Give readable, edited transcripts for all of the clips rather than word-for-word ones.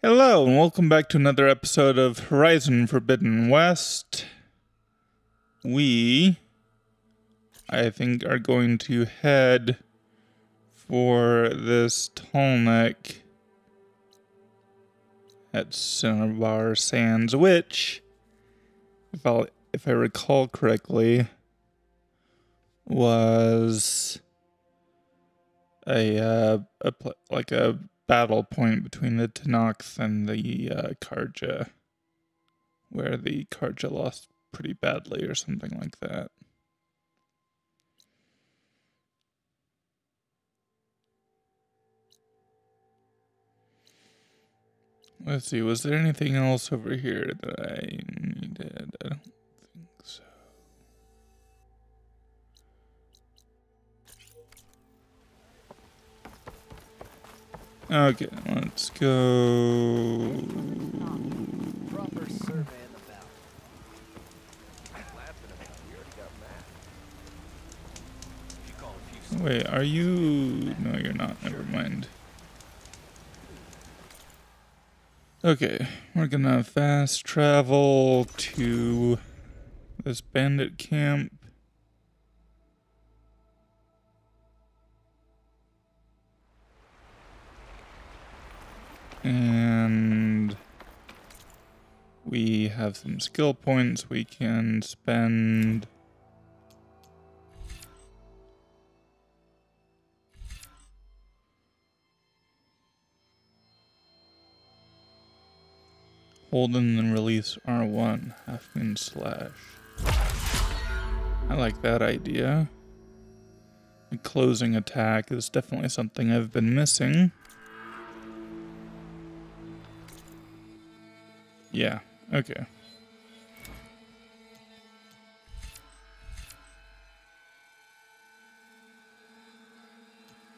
Hello, and welcome back to another episode of Horizon Forbidden West. I think, are going to head for this Tallneck at Cinnabar Sands, which, if I recall correctly, was a battle point between the Tanox and the Karja, where the Karja lost pretty badly or something like that. Let's see, was there anything else over here that I needed? I don't think so. Okay, let's go. Proper survey in the valley. Wait, are you? No, you're not. Never mind. Okay, we're gonna fast travel to this bandit camp. And we have some skill points we can spend. Hold and then release R1, half moon slash. I like that idea. A closing attack is definitely something I've been missing. Yeah, okay.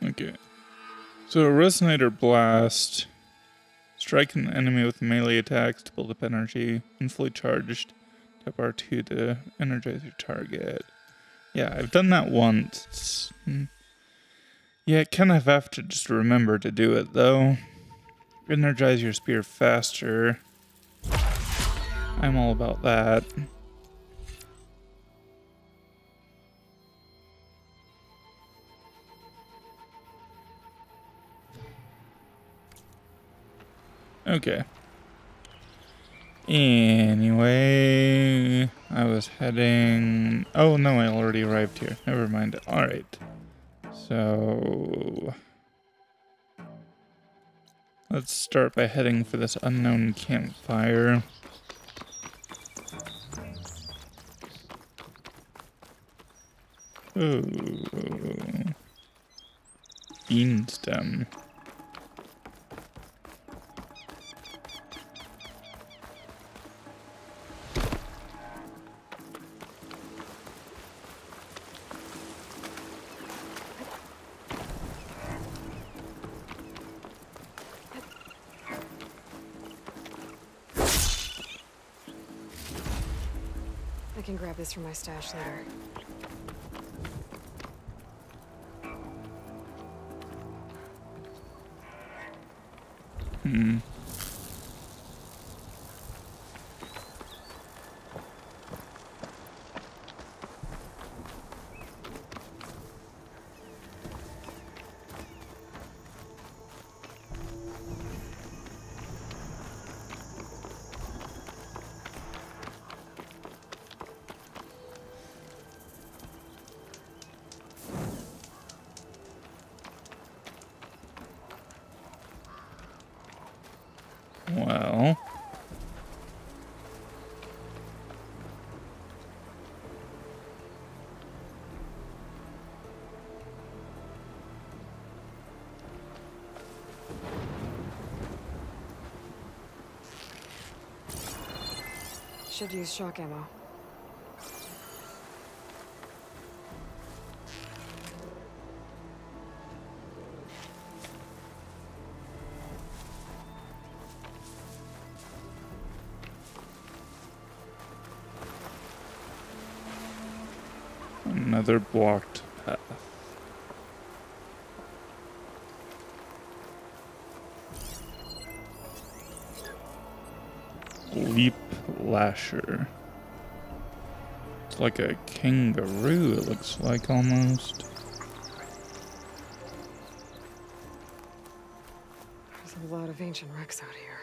Okay. So a Resonator Blast. Strike an enemy with melee attacks to build up energy. When fully charged, tap R2 to energize your target. Yeah, I've done that once. Yeah, kind of have to just remember to do it, though. Energize your spear faster. I'm all about that. Okay. Anyway, I was heading... Oh, no, I already arrived here. Never mind. Alright. So... let's start by heading for this unknown campfire. Ooh. Bean stem. I can grab this from my stash later. Well... Should use shock ammo. another blocked path. Leap Lasher. It's like a kangaroo, it looks like almost. There's a lot of ancient wrecks out here.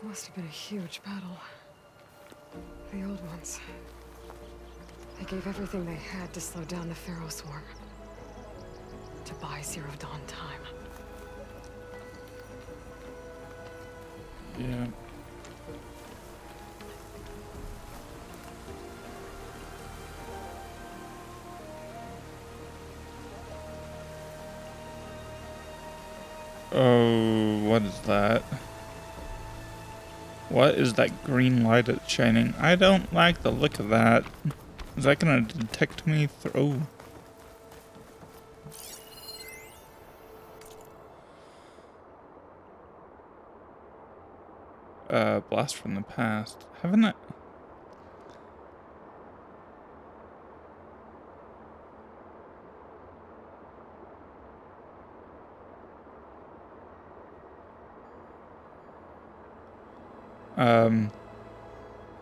Must have been a huge battle. The old ones. They gave everything they had to slow down the Pharaoh swarm. To buy Zero Dawn time. Yeah. Oh, what is that? What is that green light that's shining? I don't like the look of that. Is that gonna detect me through? Blast from the past. Haven't I?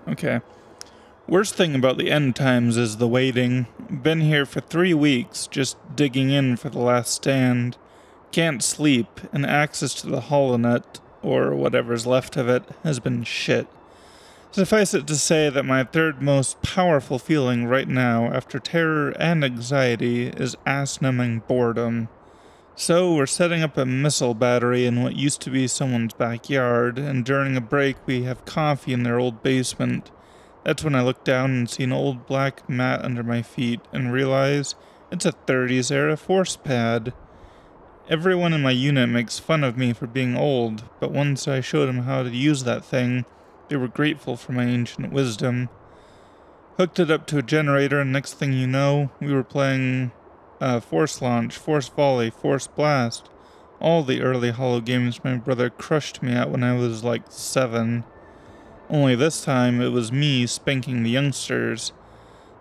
Okay. Worst thing about the end times is the waiting. Been here for 3 weeks, just digging in for the last stand. Can't sleep, and access to the HoloNet, or whatever's left of it, has been shit. Suffice it to say that my third most powerful feeling right now, after terror and anxiety, is ass-numbing boredom. So we're setting up a missile battery in what used to be someone's backyard, and during a break we have coffee in their old basement. That's when I look down and see an old black mat under my feet and realize it's a 30s era force pad. Everyone in my unit makes fun of me for being old, but once I showed them how to use that thing, they were grateful for my ancient wisdom. Hooked it up to a generator, and next thing you know, we were playing Force Launch, Force Volley, Force Blast. All the early Holo games my brother crushed me at when I was like 7. Only this time, it was me spanking the youngsters.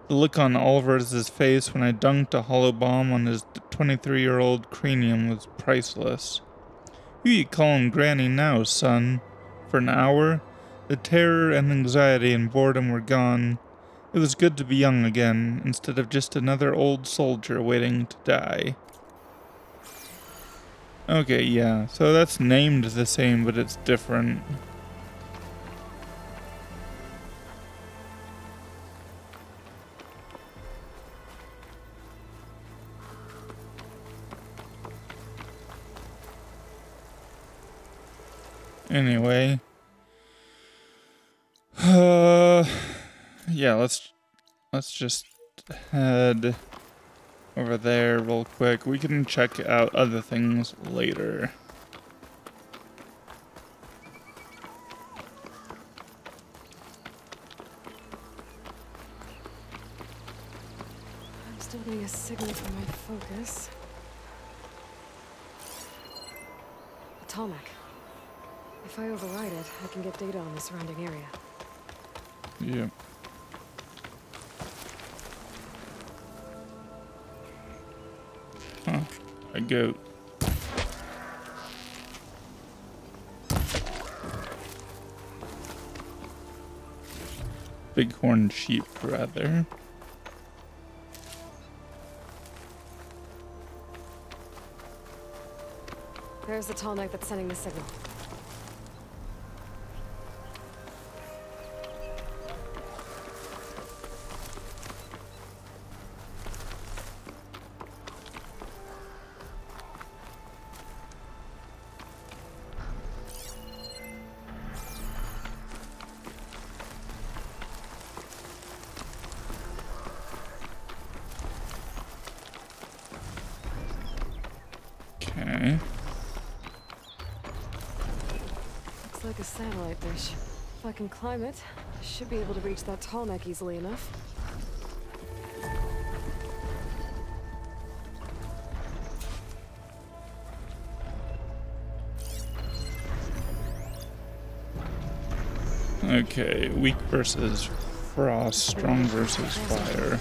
The look on Oliver's face when I dunked a Holo bomb on his 23-year-old cranium was priceless. Who you callin' Granny now, son? For an hour, the terror and anxiety and boredom were gone. It was good to be young again, instead of just another old soldier waiting to die. Okay, yeah, so that's named the same, but it's different. Anyway. Yeah, let's just head over there real quick. We can check out other things later. I'm still getting a signal from my focus. Atomic. If I override it, I can get data on the surrounding area. Yeah. Huh. A goat. Bighorn sheep, rather. There's the tall neck that's sending the signal. Okay. Looks like a satellite dish. If I can climb it, I should be able to reach that tall neck easily enough. Okay, weak versus frost, strong versus fire.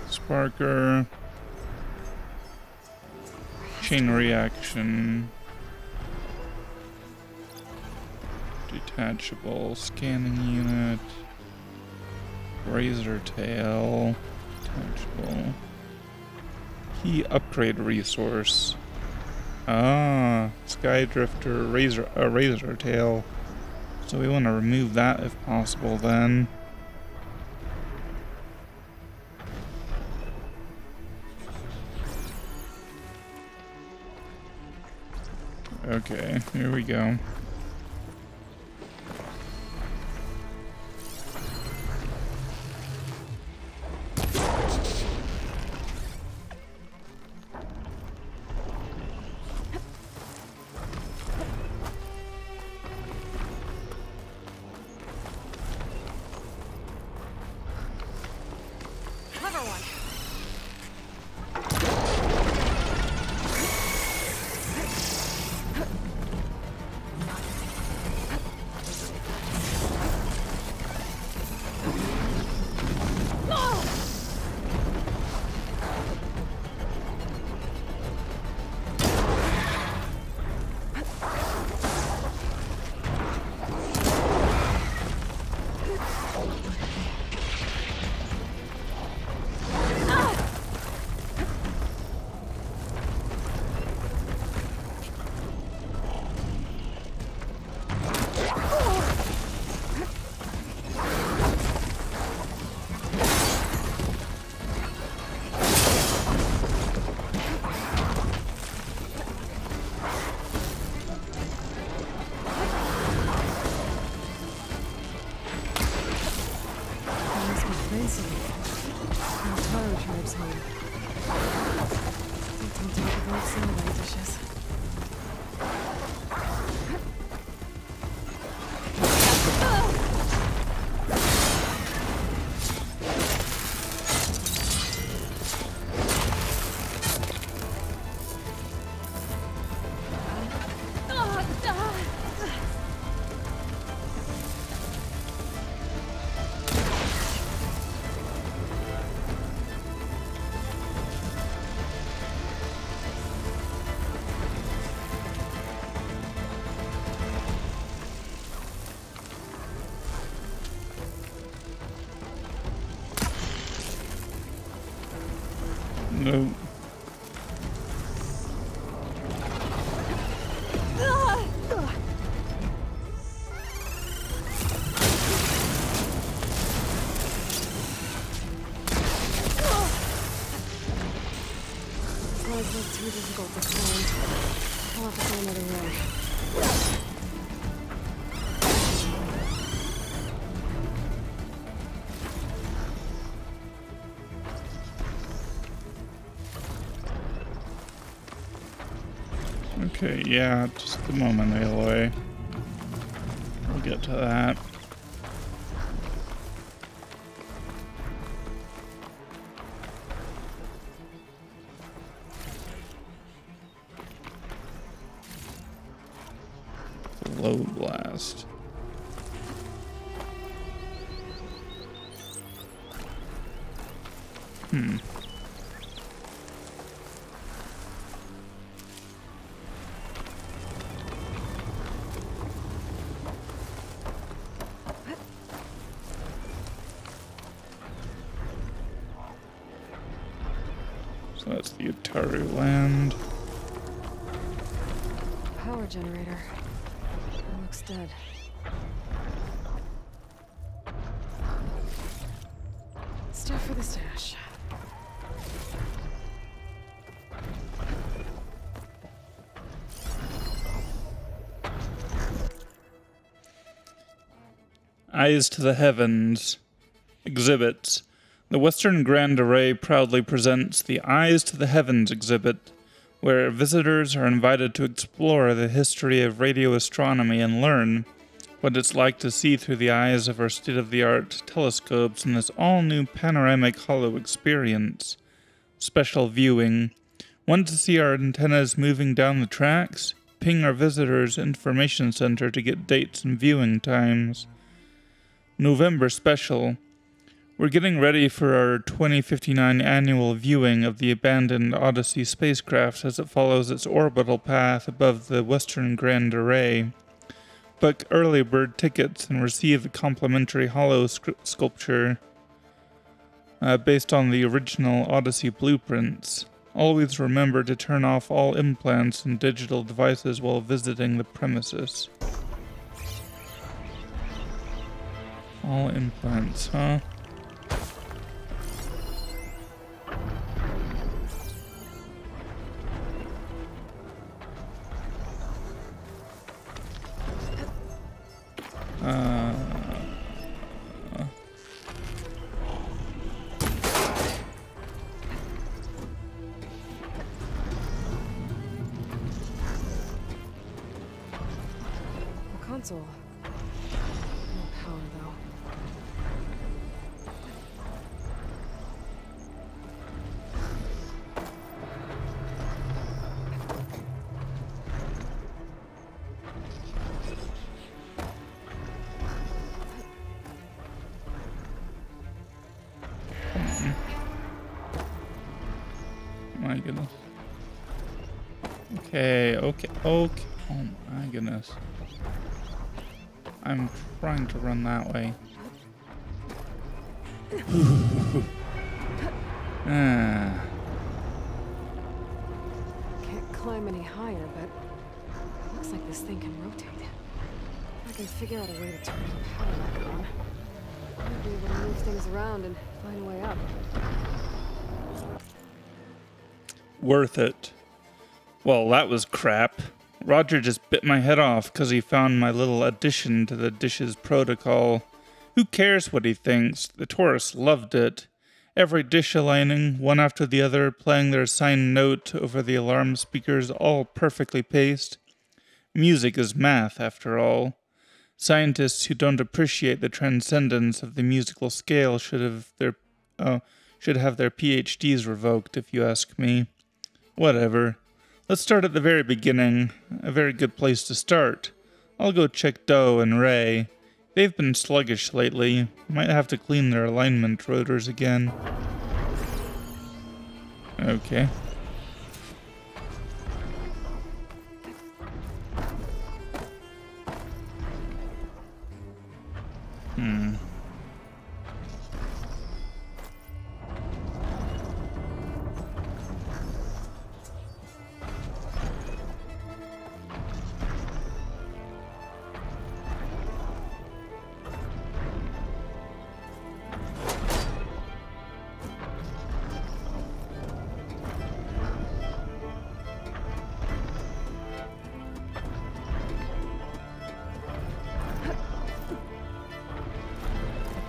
Sparker. Chain reaction. Detachable scanning unit. Razor tail. Detachable. Key upgrade resource. Ah, Skydrifter razor tail. So we want to remove that if possible then. Okay, here we go. Clever one. No. Slides look too difficult to climb. I'll have to find another way. Okay, yeah, just a moment, Aloy. We'll get to that. Low blast. So that's the Utaru land. Power generator. It looks dead. Stuff for the stash. Eyes to the Heavens. Exhibits. The Western Grand Array proudly presents the Eyes to the Heavens exhibit, where visitors are invited to explore the history of radio astronomy and learn what it's like to see through the eyes of our state-of-the-art telescopes in this all-new panoramic hollow experience. Special viewing. Want to see our antennas moving down the tracks? Ping our visitors' information center to get dates and viewing times. November special. We're getting ready for our 2059 annual viewing of the abandoned Odyssey spacecraft as it follows its orbital path above the Western Grand Array. Book early bird tickets and receive a complimentary hollow sculpture based on the original Odyssey blueprints. Always remember to turn off all implants and digital devices while visiting the premises. All implants, huh? The console. No power, though. My goodness. Okay. Oh my goodness. I'm trying to run that way. Can't climb any higher, but it looks like this thing can rotate. I can figure out a way to turn the power back on. Might be able to move things around and find a way up. Worth it. Well, that was crap. Roger just bit my head off because he found my little addition to the Dishes protocol. Who cares what he thinks? The tourists loved it. Every dish aligning, one after the other, playing their assigned note over the alarm speakers, all perfectly paced. Music is math, after all. Scientists who don't appreciate the transcendence of the musical scale should have their PhDs revoked, if you ask me. Whatever. Let's start at the very beginning. A very good place to start. I'll go check Doe and Ray. They've been sluggish lately. Might have to clean their alignment rotors again. Okay.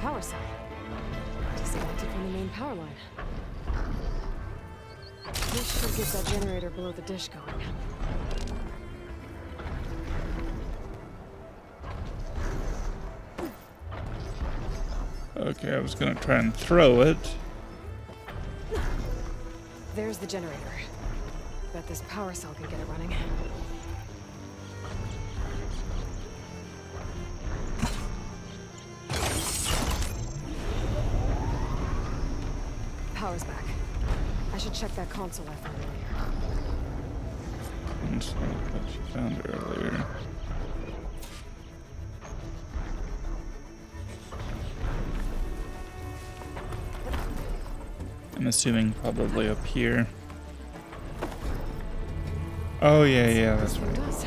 Power cell. Disconnected from the main power line. This should get that generator below the dish going. Okay, I was gonna try and throw it. There's the generator. Bet this power cell can get it running. Power's back. I should check that console I found earlier. That's what she found earlier. I'm assuming probably up here. Oh yeah, that's right. It does.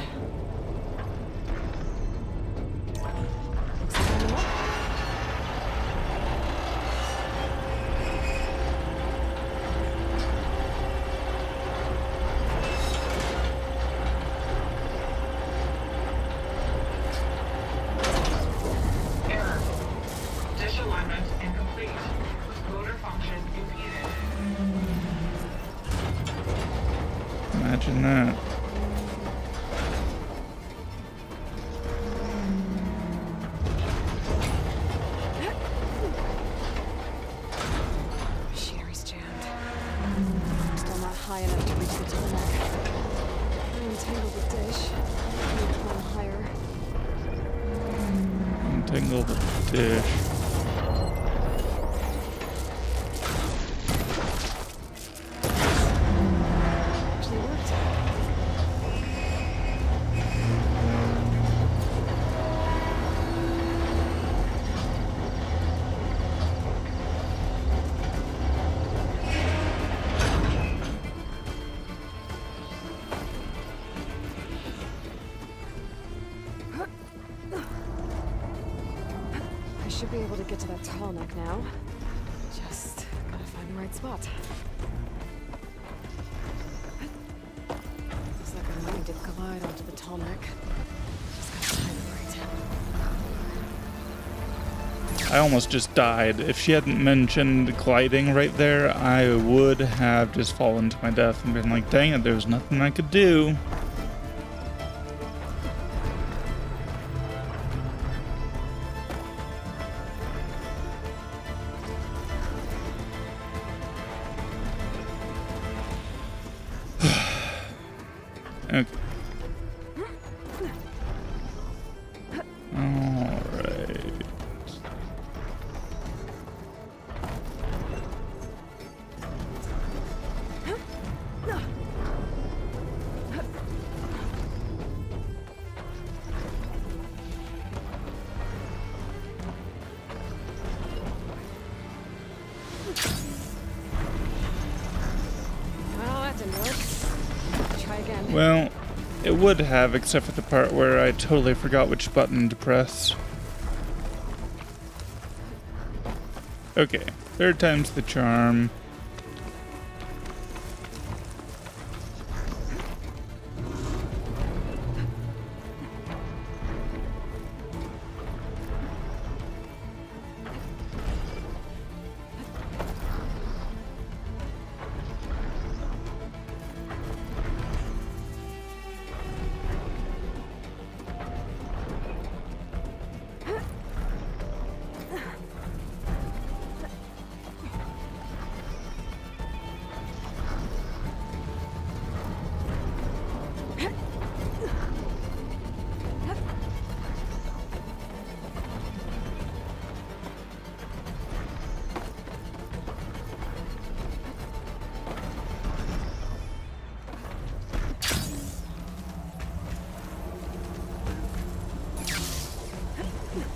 Looks like I'm up. Error. Dish alignment incomplete. Motor function impeded. Imagine that. Machinery's jammed. Still not high enough to reach the tarmac. I untangled the dish. Need to climb higher. Untangle the dish. Actually worked. be able to get to that tall neck now. Just gotta find the right spot. Looks like I'm going to glide onto the tall neck. Just gotta time it right. I almost just died. If she hadn't mentioned gliding right there, I would have just fallen to my death and been like, dang it, there's nothing I could do. Okay. Alright. Well, that didn't work. Try again. Well, it would have, except for the part where I totally forgot which button to press. Okay, third time's the charm.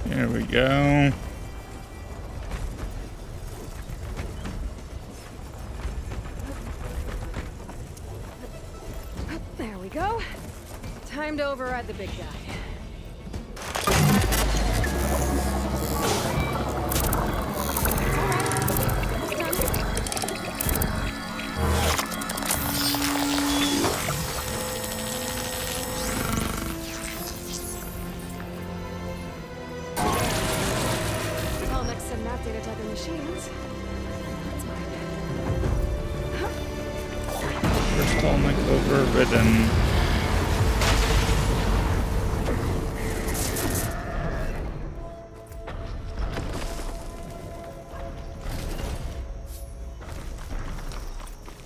There we go. There we go. Time to override the big guy. All next to map data type of machines. That's mine. First Tallneck overridden.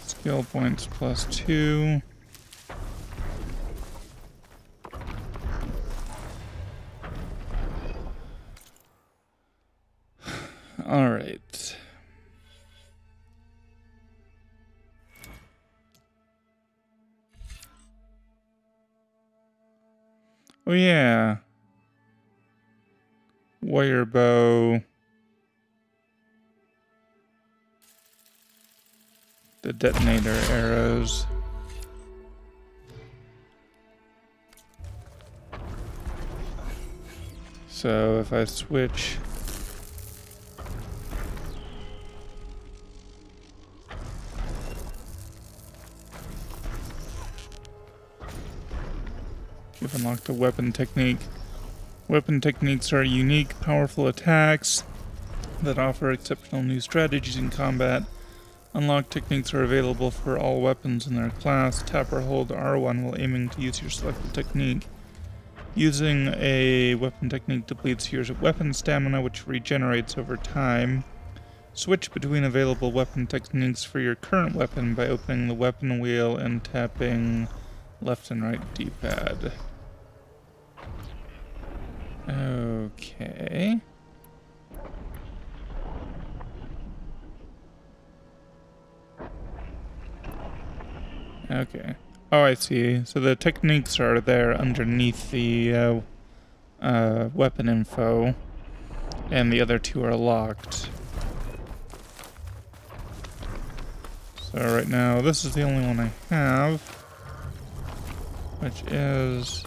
Skill points +2. All right. Oh yeah. Warrior bow. The detonator arrows. So if I switch you've unlocked a weapon technique. Weapon techniques are unique, powerful attacks that offer exceptional new strategies in combat. Unlocked techniques are available for all weapons in their class. Tap or hold R1 while aiming to use your selected technique. Using a weapon technique depletes your weapon stamina, which regenerates over time. Switch between available weapon techniques for your current weapon by opening the weapon wheel and tapping left and right D-pad. Okay. Okay. Oh, I see. So the techniques are there underneath the weapon info, and the other two are locked. So right now, this is the only one I have, which is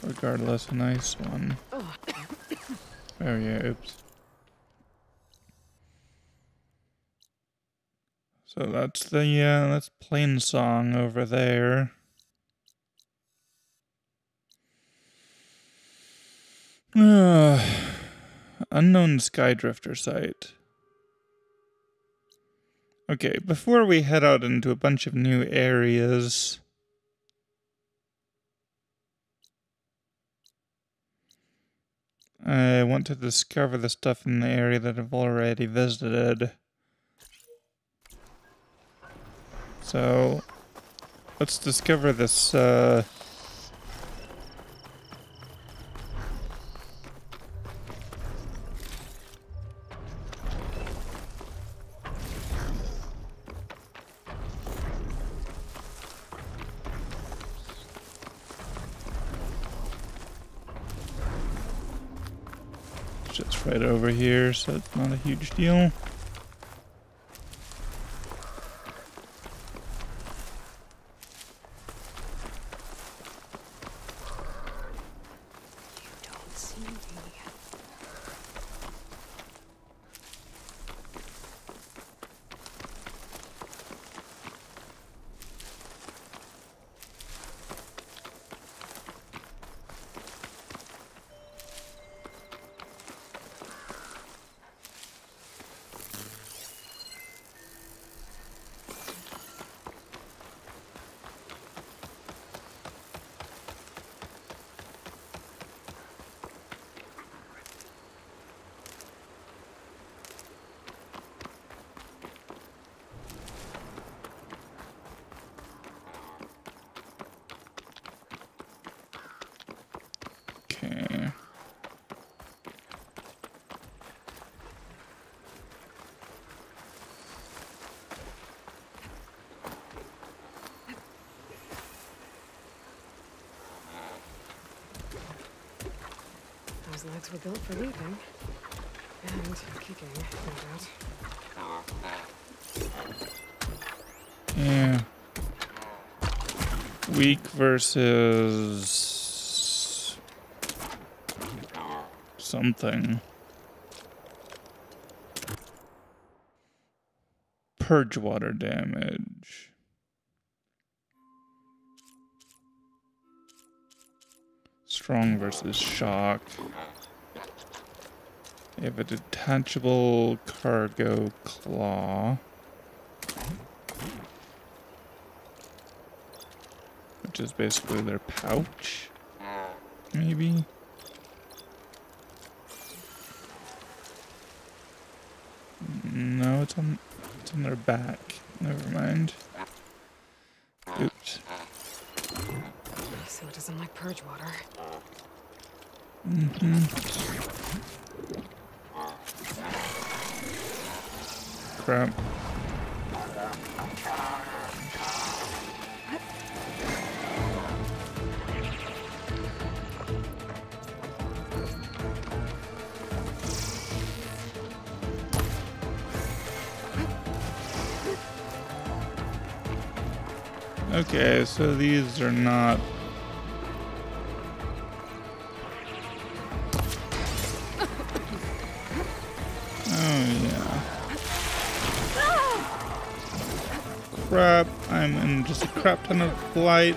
regardless, a nice one. Oh yeah, oops. So that's that's Plain Song over there. Unknown Skydrifter site. Okay, before we head out into a bunch of new areas, I want to discover the stuff in the area that I've already visited. So, let's discover this, shit's right over here, so it's not a huge deal. Okay. Those legs were built for leaping. And kicking, no doubt. Yeah. Weak versus something. Purge water damage. Strong versus shock. They have a detachable cargo claw, which is basically their pouch, maybe? No, it's on their back. Never mind. Oops. So it doesn't like purge water. Crap. Okay, so these are not... Oh, yeah. Crap, I'm in just a crap ton of blight.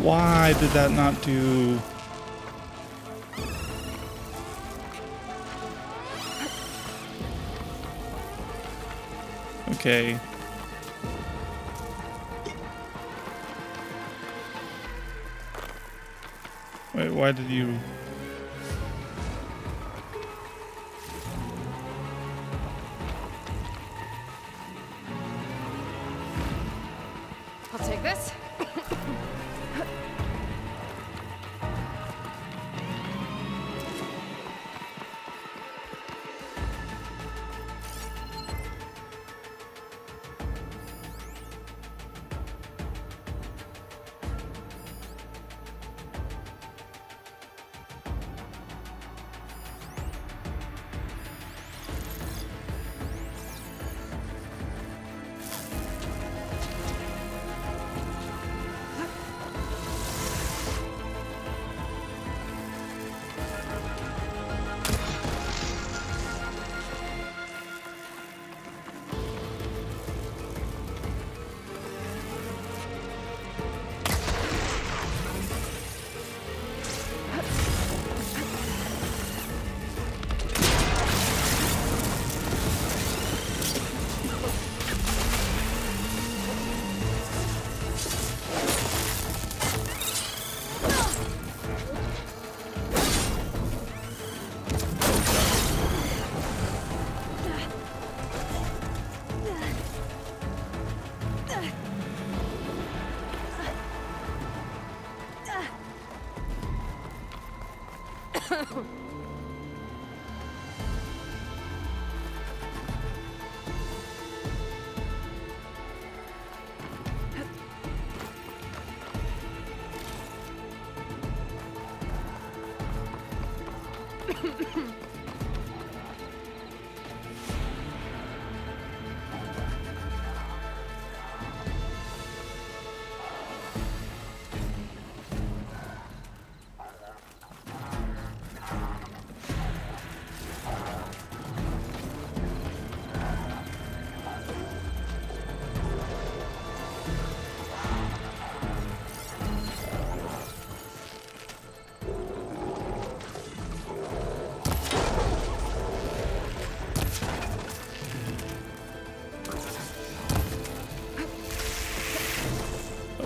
Why did that not do... Okay. Wait, why did you... I'll take this.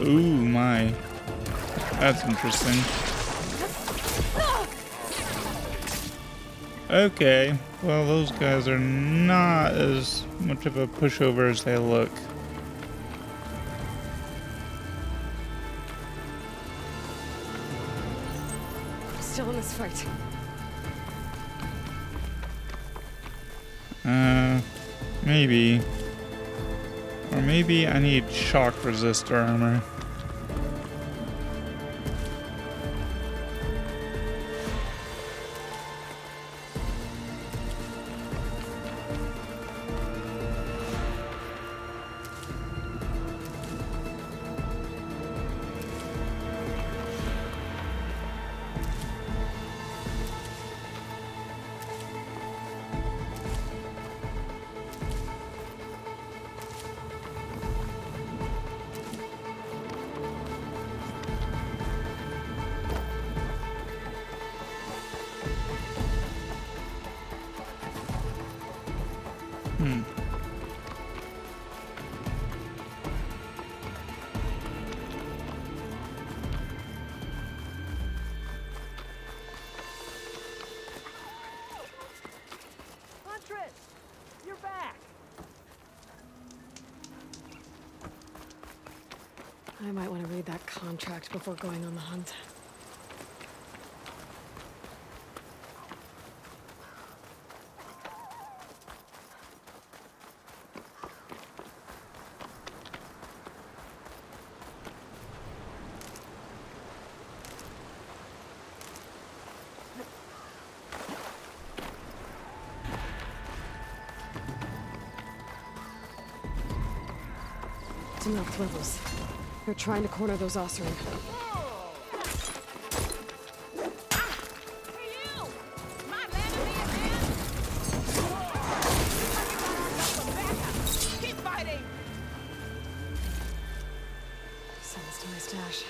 Ooh, my. That's interesting. Okay, well, those guys are not as much of a pushover as they look. Still in this fight. Maybe. Or maybe I need shock resistor armor. Huntress, you're back. I might want to read that contract before going on the hunt. Enough levels. They're trying to corner those Oseram. Keep fighting. Send this to my stash.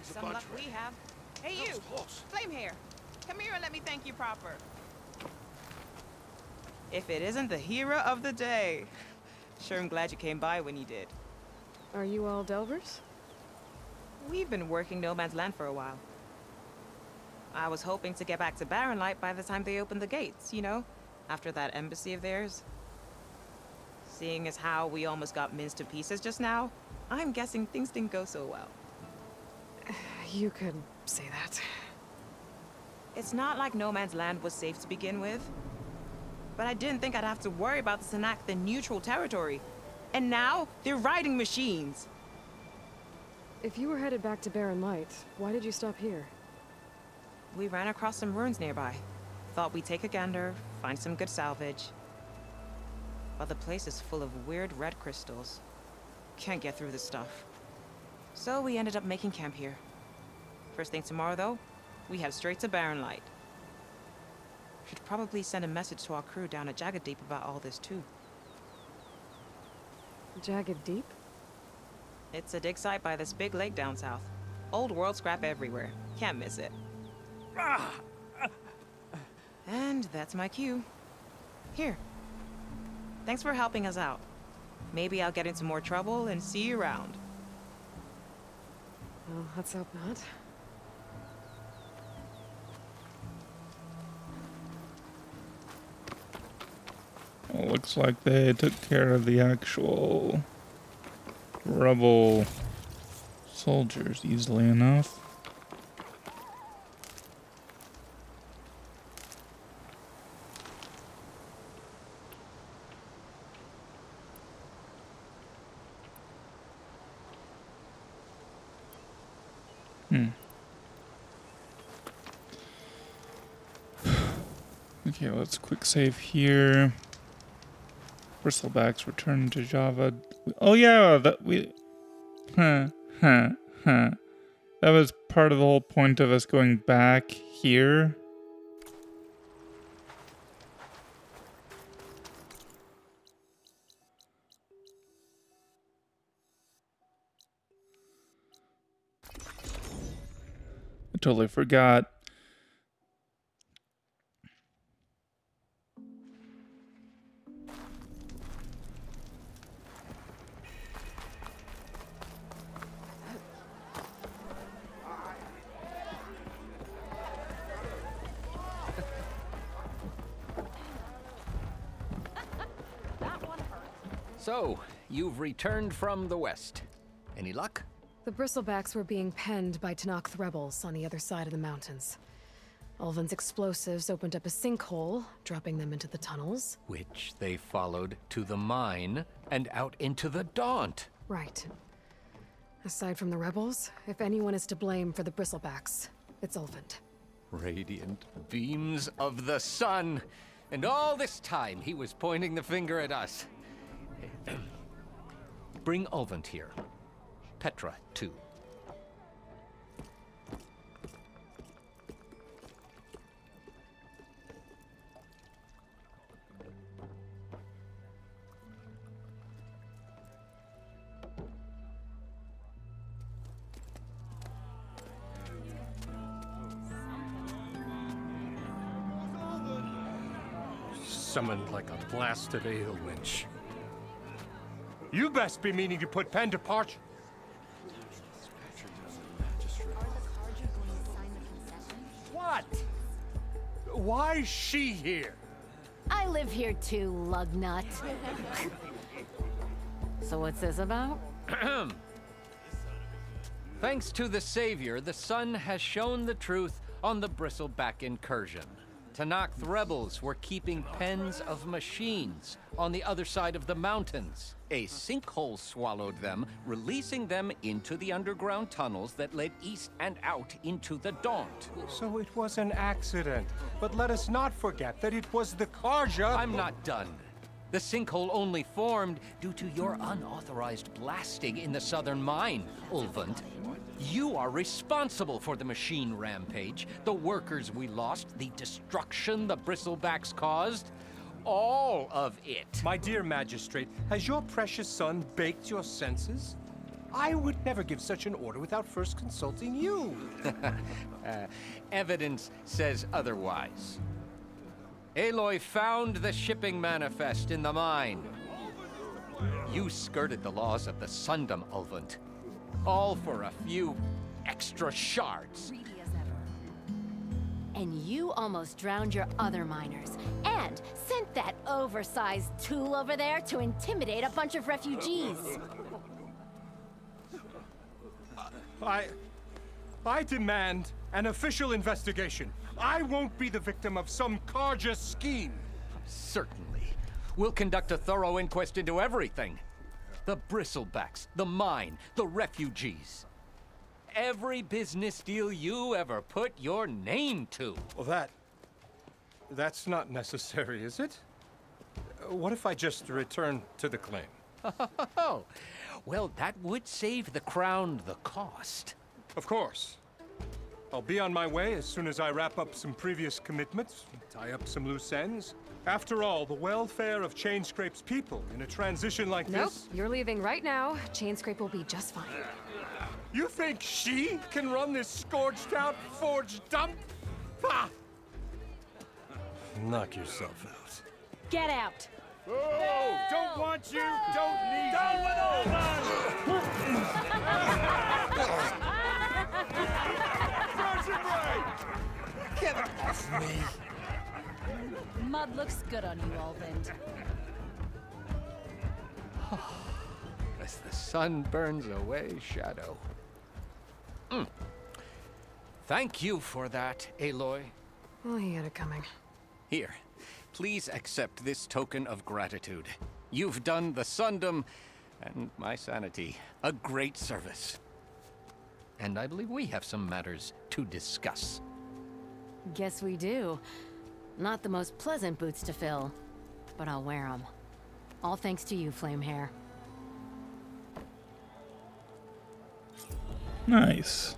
Thanks a Some bunch, luck Ray. we have. Hey, That you! was close. Flame hair. Come here and let me thank you proper. If it isn't the hero of the day. Sure, I'm glad you came by when you did. Are you all Delvers? We've been working No Man's Land for a while. I was hoping to get back to Barren Light by the time they opened the gates, you know? After that embassy of theirs. Seeing as how we almost got minced to pieces just now, I'm guessing things didn't go so well. You could say that. It's not like No Man's Land was safe to begin with. But I didn't think I'd have to worry about the Sanakth in neutral territory. And now, they're riding machines. If you were headed back to Barren Light, why did you stop here? We ran across some ruins nearby. Thought we'd take a gander, find some good salvage. But the place is full of weird red crystals. Can't get through this stuff. So we ended up making camp here. First thing tomorrow, though, we head straight to Barren Light. Should probably send a message to our crew down at Jagged Deep about all this, too. Jagged Deep? It's a dig site by this big lake down south. Old world scrap everywhere. Can't miss it. And that's my cue. Here. Thanks for helping us out. Maybe I'll get into more trouble and see you around. Well, let's hope not. Well, looks like they took care of the actual rebel soldiers easily enough. Okay, let's quick save here. Bristlebacks return to Java. Oh yeah, that was part of the whole point of us going back here. I totally forgot. So, you've returned from the west. Any luck? The Bristlebacks were being penned by Tenakth rebels on the other side of the mountains. Ulven's explosives opened up a sinkhole, dropping them into the tunnels. Which they followed to the mine and out into the Daunt. Right. Aside from the rebels, if anyone is to blame for the Bristlebacks, it's Ulven. Radiant beams of the sun. And all this time he was pointing the finger at us. Bring Ulven here. Petra, too. Summoned like a blasted ale winch. You best be meaning to put pen to parch. What? Why is she here? I live here too, lugnut. So what's this about? Thanks to the Savior, the sun has shown the truth on the Bristleback incursion. Tenakth rebels were keeping pens of machines on the other side of the mountains. A sinkhole swallowed them, releasing them into the underground tunnels that led east and out into the Daunt. So it was an accident. But let us not forget that it was the Carja. I'm not done. The sinkhole only formed due to your unauthorized blasting in the southern mine, Ulven. You are responsible for the machine rampage, the workers we lost, the destruction the Bristlebacks caused. All of it. My dear magistrate, has your precious son baked your senses? I would never give such an order without first consulting you. Evidence says otherwise. Aloy found the shipping manifest in the mine. You skirted the laws of the Sundom, Ulvund. All for a few extra shards. Greedy as ever. And you almost drowned your other miners. And sent that oversized tool over there to intimidate a bunch of refugees. I demand an official investigation. I won't be the victim of some Carja scheme. Certainly. We'll conduct a thorough inquest into everything. The Bristlebacks, the mine, the refugees. Every business deal you ever put your name to. Well, that's not necessary, is it? What if I just return to the claim? Oh, well, that would save the Crown the cost. Of course. I'll be on my way as soon as I wrap up some previous commitments, tie up some loose ends. After all, the welfare of Chainscrape's people in a transition like Nope, this... you're leaving right now. Chainscrape will be just fine. You think she can run this scorched-out forged dump? Ha! Knock yourself out. Get out! Oh, don't want you, don't need Down with all Get off me! Mud looks good on you, Ulvund. As the sun burns away shadow. Thank you for that, Aloy. Well, he had it coming. Here, please accept this token of gratitude. You've done the Sundom and my sanity a great service. And I believe we have some matters to discuss. Guess we do. Not the most pleasant boots to fill, but I'll wear them. All thanks to you, Flamehair. Nice.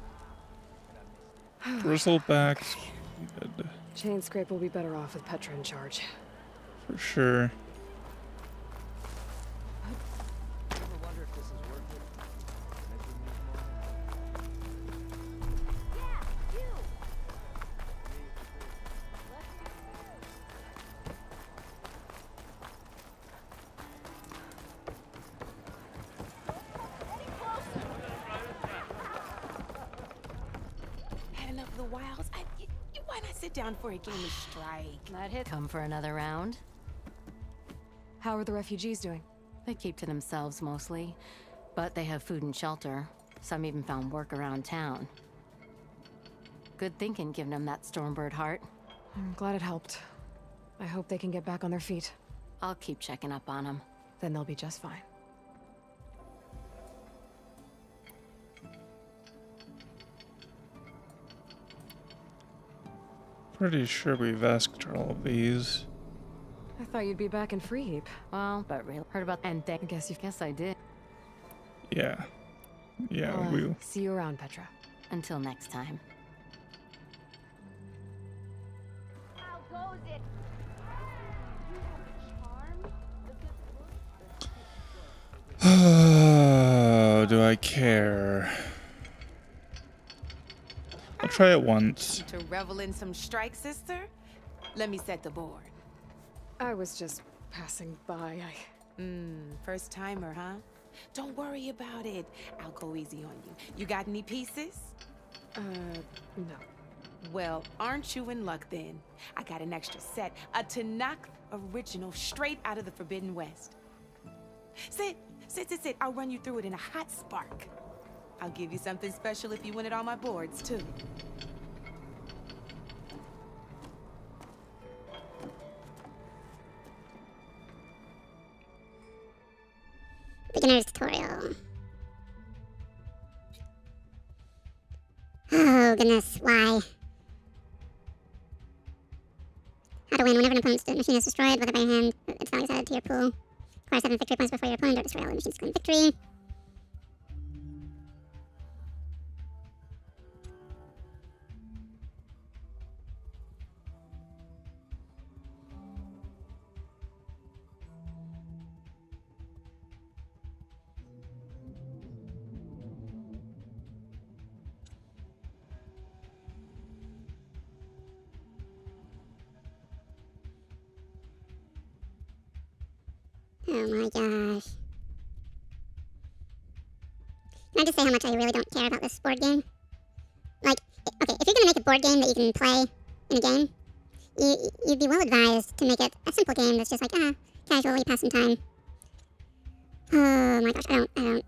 Bristlebacks. Good. Chainscrape will be better off with Petra in charge. For sure. Had enough of the wilds? Why not sit down for a game of strike? That hit. Come for another round? How are the refugees doing? They keep to themselves mostly, but they have food and shelter. Some even found work around town. Good thinking, giving them that Stormbird heart. I'm glad it helped. I hope they can get back on their feet. I'll keep checking up on them. Then they'll be just fine. Pretty sure we've asked her all of these. I thought you'd be back in Free Heap. Well, but really heard about and I guess I did. Yeah. Yeah, I'll, we. see you around, Petra. Until next time. How goes it? Do I care? I'll try it once. To revel in some strike, sister? Let me set the board. I was just passing by. First timer, huh? Don't worry about it. I'll go easy on you. You got any pieces? No. Well, aren't you in luck then? I got an extra set, a Tanakh original straight out of the Forbidden West. Sit. I'll run you through it in a hot spark. I'll give you something special if you win it on my boards, too. Beginner's tutorial. Oh, goodness, why? How to win whenever an opponent's machine is destroyed, whether by hand, its value is added to your pool. Acquire 7 victory points before your opponent or destroy all your machines to claim victory. Oh my gosh. Can I just say how much I really don't care about this board game? Like, okay, if you're gonna make a board game that you can play in a game, you'd be well advised to make it a simple game that's just like, casually passing time. Oh my gosh, I don't care.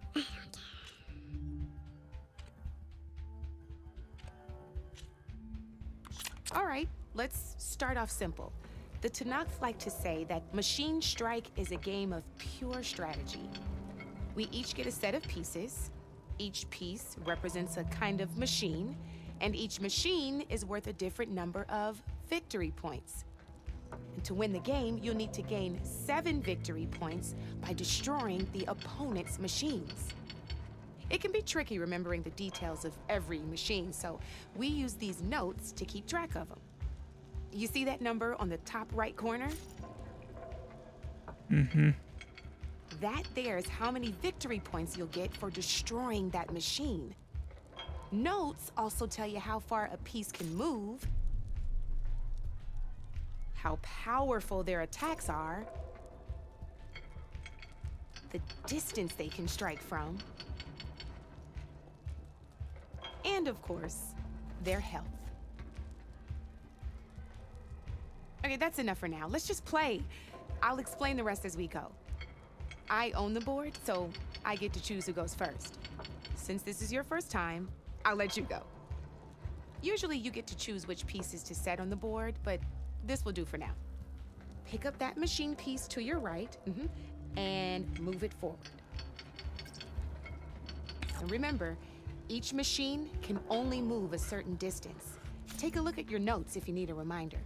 All right, let's start off simple. The Tenakth like to say that Machine Strike is a game of pure strategy. We each get a set of pieces. Each piece represents a kind of machine, and each machine is worth a different number of victory points. And to win the game, you'll need to gain 7 victory points by destroying the opponent's machines. It can be tricky remembering the details of every machine, so we use these notes to keep track of them. You see that number on the top right corner? Mm-hmm. That there is how many victory points you'll get for destroying that machine. Notes also tell you how far a piece can move, how powerful their attacks are, the distance they can strike from, and of course, their health. Okay, that's enough for now. Let's just play. I'll explain the rest as we go. I own the board, so I get to choose who goes first. Since this is your first time, I'll let you go. Usually you get to choose which pieces to set on the board, but this will do for now. Pick up that machine piece to your right, and move it forward. And remember, each machine can only move a certain distance. Take a look at your notes if you need a reminder.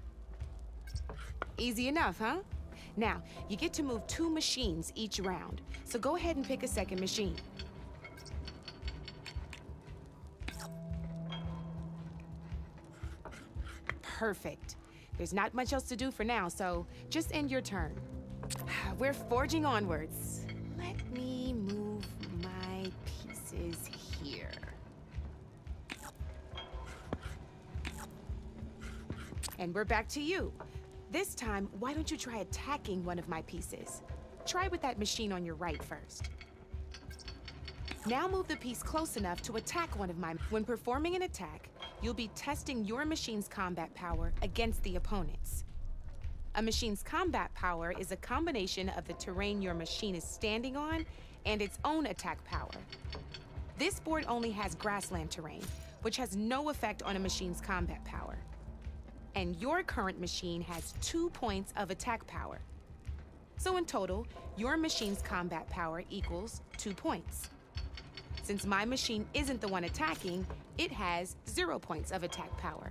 Easy enough, huh? Now, you get to move 2 machines each round, so go ahead and pick a second machine. Perfect. There's not much else to do for now, so just end your turn. We're forging onwards. Let me move my pieces here. And we're back to you. This time, why don't you try attacking one of my pieces? Try with that machine on your right first. Now move the piece close enough to attack one of mine. When performing an attack, you'll be testing your machine's combat power against the opponent's. A machine's combat power is a combination of the terrain your machine is standing on and its own attack power. This board only has grassland terrain, which has no effect on a machine's combat power. And your current machine has 2 points of attack power. So in total, your machine's combat power equals 2 points. Since my machine isn't the one attacking, it has 0 points of attack power.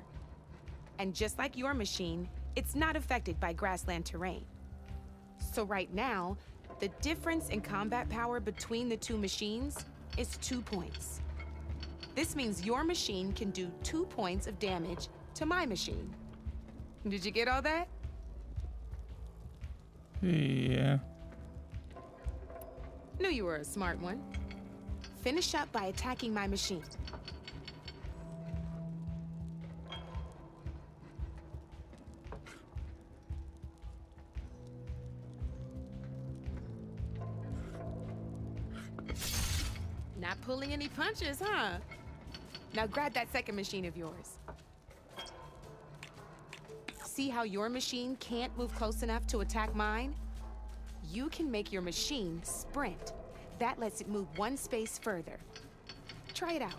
And just like your machine, it's not affected by grassland terrain. So right now, the difference in combat power between the 2 machines is 2 points. This means your machine can do 2 points of damage to my machine. Did you get all that? Yeah. Knew you were a smart one. Finish up by attacking my machine. Not pulling any punches, huh? Now grab that second machine of yours. See how your machine can't move close enough to attack mine? You can make your machine sprint. That lets it move 1 space further. Try it out.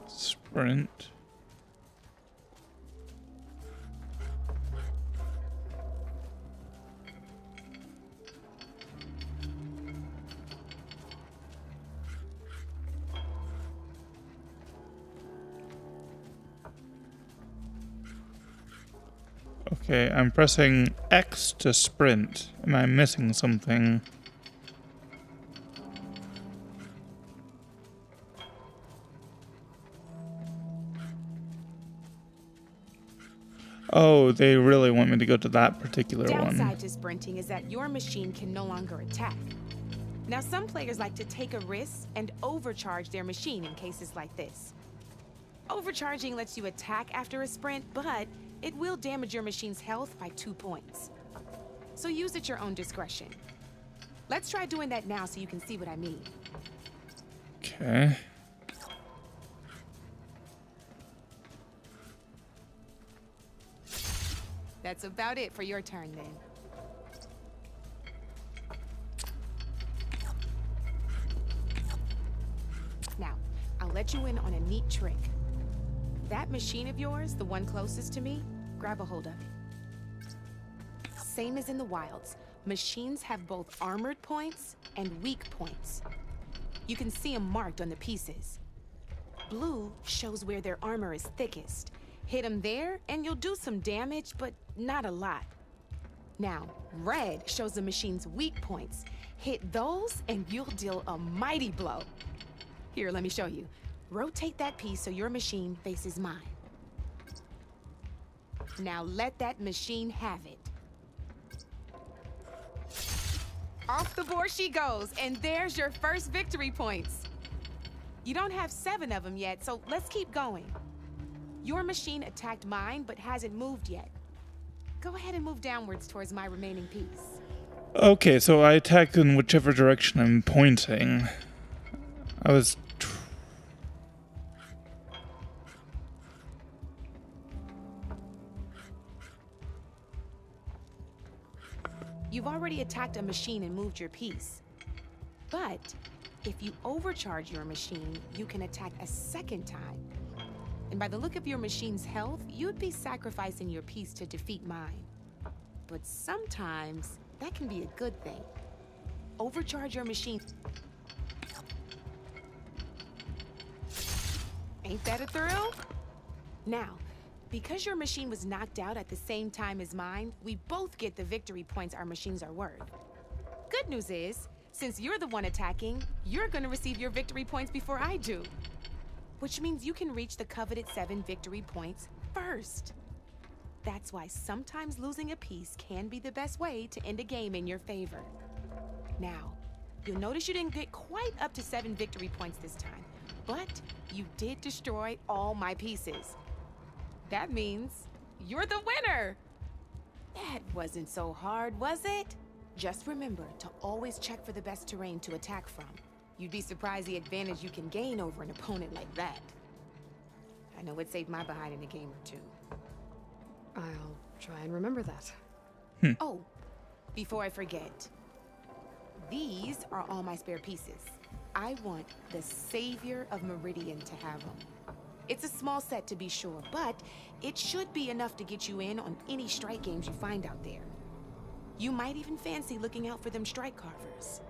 Sprint. Okay, I'm pressing X to sprint. Am I missing something? Oh, they really want me to go to that particular one. Downside to sprinting is that your machine can no longer attack. Now, some players like to take a risk and overcharge their machine in cases like this. Overcharging lets you attack after a sprint, but it will damage your machine's health by 2 points. So use at your own discretion. Let's try doing that now so you can see what I mean. Okay. That's about it for your turn then. Now, I'll let you in on a neat trick. That machine of yours, the one closest to me, grab a hold of it. Same as in the wilds, machines have both armored points and weak points. You can see them marked on the pieces. Blue shows where their armor is thickest. Hit them there, and you'll do some damage, but not a lot. Now, red shows the machine's weak points. Hit those, and you'll deal a mighty blow. Here, let me show you. Rotate that piece so your machine faces mine. Now let that machine have it. Off the board she goes, and there's your first victory points. You don't have 7 of them yet, so let's keep going. Your machine attacked mine, but hasn't moved yet. Go ahead and move downwards towards my remaining piece. Okay, so I attack in whichever direction I'm pointing. I was... You've already attacked a machine and moved your piece. But if you overcharge your machine, you can attack a second time. And by the look of your machine's health, you'd be sacrificing your piece to defeat mine. But sometimes, that can be a good thing. Overcharge your machine. Ain't that a thrill? Now, because your machine was knocked out at the same time as mine, we both get the victory points our machines are worth. Good news is, since you're the one attacking, you're gonna receive your victory points before I do. Which means you can reach the coveted 7 victory points first. That's why sometimes losing a piece can be the best way to end a game in your favor. Now, you'll notice you didn't get quite up to 7 victory points this time, but you did destroy all my pieces. That means you're the winner! That wasn't so hard, was it? Just remember to always check for the best terrain to attack from. You'd be surprised the advantage you can gain over an opponent like that. I know it saved my behind in a game or 2. I'll try and remember that. Oh, before I forget. These are all my spare pieces. I want the Savior of Meridian to have them. It's a small set to be sure, but it should be enough to get you in on any strike games you find out there. You might even fancy looking out for them strike carvers.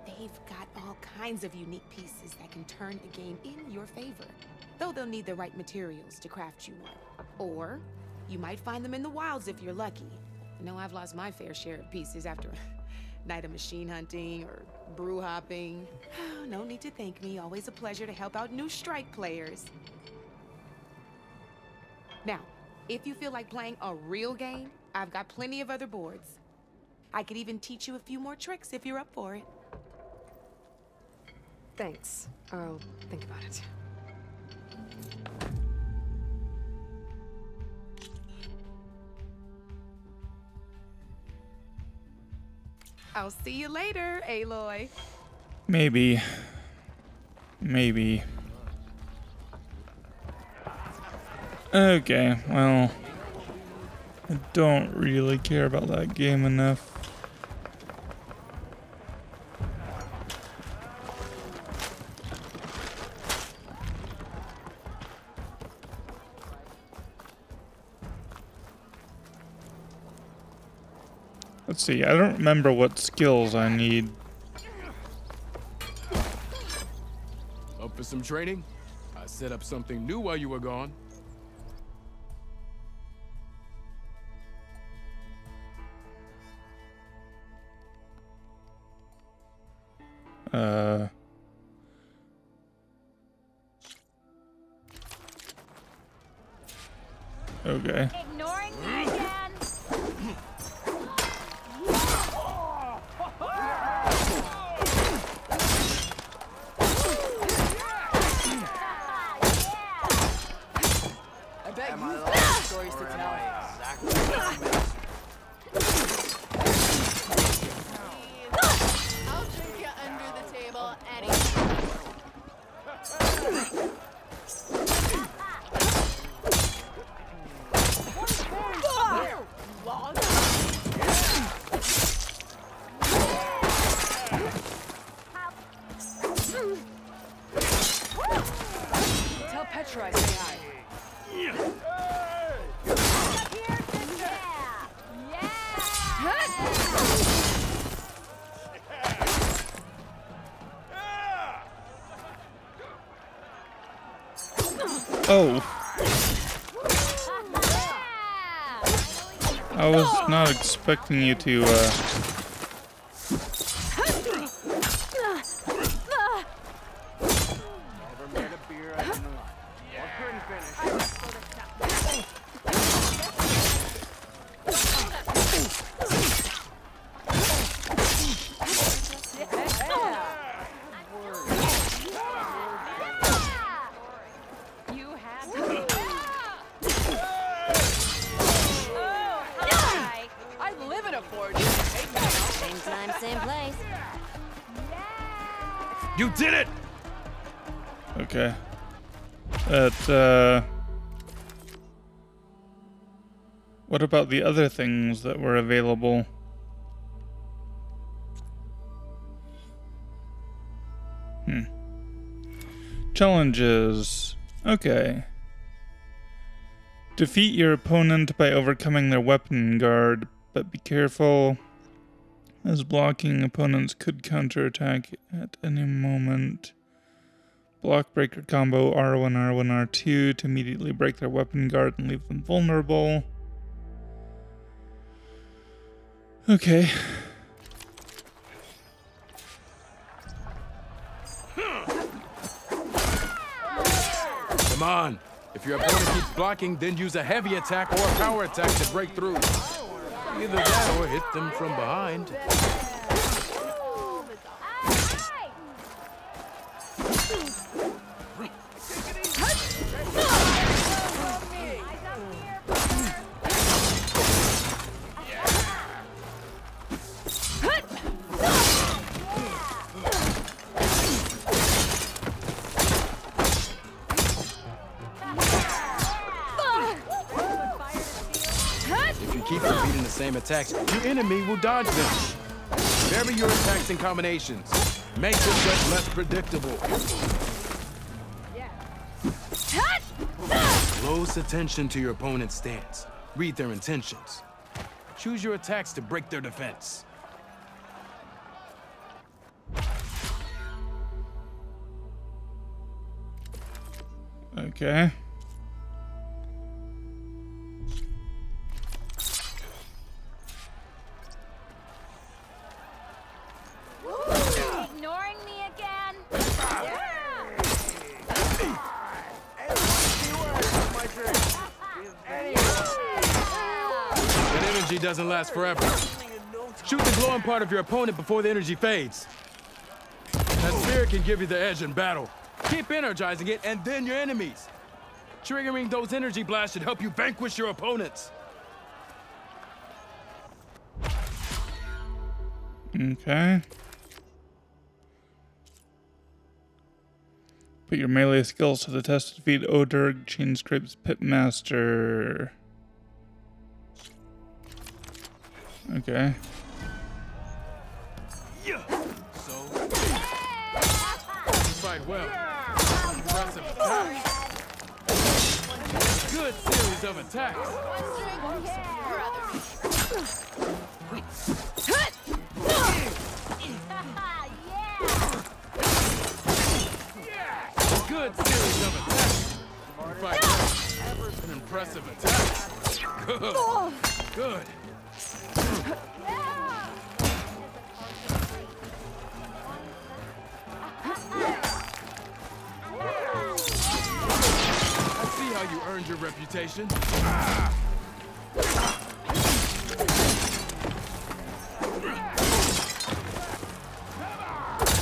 They've got all kinds of unique pieces that can turn a game in your favor, though they'll need the right materials to craft you one. Or you might find them in the wilds if you're lucky. I know I've lost my fair share of pieces after a night of machine hunting or brew hopping. No need to thank me. Always a pleasure to help out new strike players. Now, if you feel like playing a real game, I've got plenty of other boards. I could even teach you a few more tricks if you're up for it. Thanks. I'll think about it. I'll see you later, Aloy. Maybe. Maybe. Okay, well, I don't really care about that game enough. Let's see, I don't remember what skills I need. Up for some training? I set up something new while you were gone. Okay. Ignoring me again? I bet you've got stories to tell. Oh. I was not expecting you to, Same time, same place. You did it! Okay. What about the other things that were available? Challenges. Okay. Defeat your opponent by overcoming their weapon guard, but be careful, as blocking opponents could counterattack at any moment. Block breaker combo R1, R1, R2 to immediately break their weapon guard and leave them vulnerable. Okay. Come on. If your opponent keeps blocking, then use a heavy attack or a power attack to break through. Either that or hit them from behind. Keep repeating the same attacks, your enemy will dodge them. Vary your attacks and combinations. Make them just less predictable. Close attention to your opponent's stance. Read their intentions. Choose your attacks to break their defense. Okay. Ignoring me again? That energy doesn't last forever. Shoot the glowing part of your opponent before the energy fades. That spirit can give you the edge in battle. Keep energizing it, and then your enemies. Triggering those energy blasts should help you vanquish your opponents. Okay. Put your melee skills to the test to defeat Odurg, Chainscrape's Pitmaster. Okay. So, you fight well. Impressive attacks. Good series of attacks. Good series of attacks. You fight well. An impressive attack. Good. Good. I see how you earned your reputation. You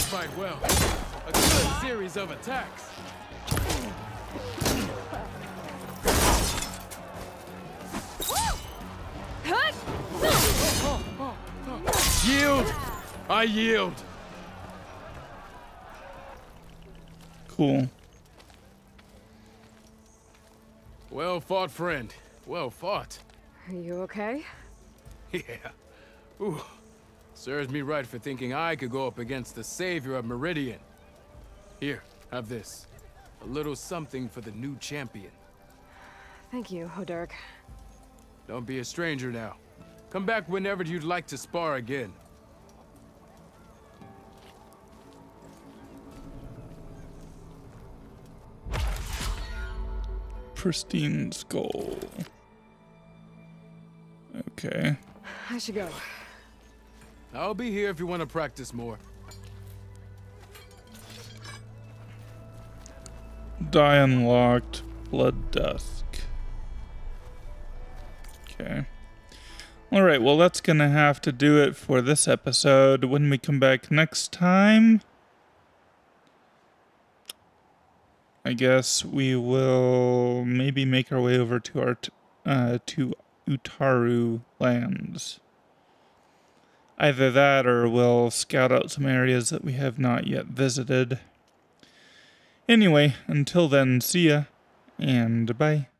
fight well. A good series of attacks. Yield! I yield! Cool. Well fought, friend. Well fought. Are you okay? Yeah. Ooh. Serves me right for thinking I could go up against the savior of Meridian. Here, have this. A little something for the new champion. Thank you, Odurg. Don't be a stranger now. Come back whenever you'd like to spar again. Pristine skull. Okay. I should go. I'll be here if you want to practice more. Die unlocked. Blood Dusk. Okay. Alright, well that's gonna have to do it for this episode. When we come back next time, I guess we will maybe make our way over to our to Utaru lands. Either that or we'll scout out some areas that we have not yet visited. Anyway, until then, see ya and bye.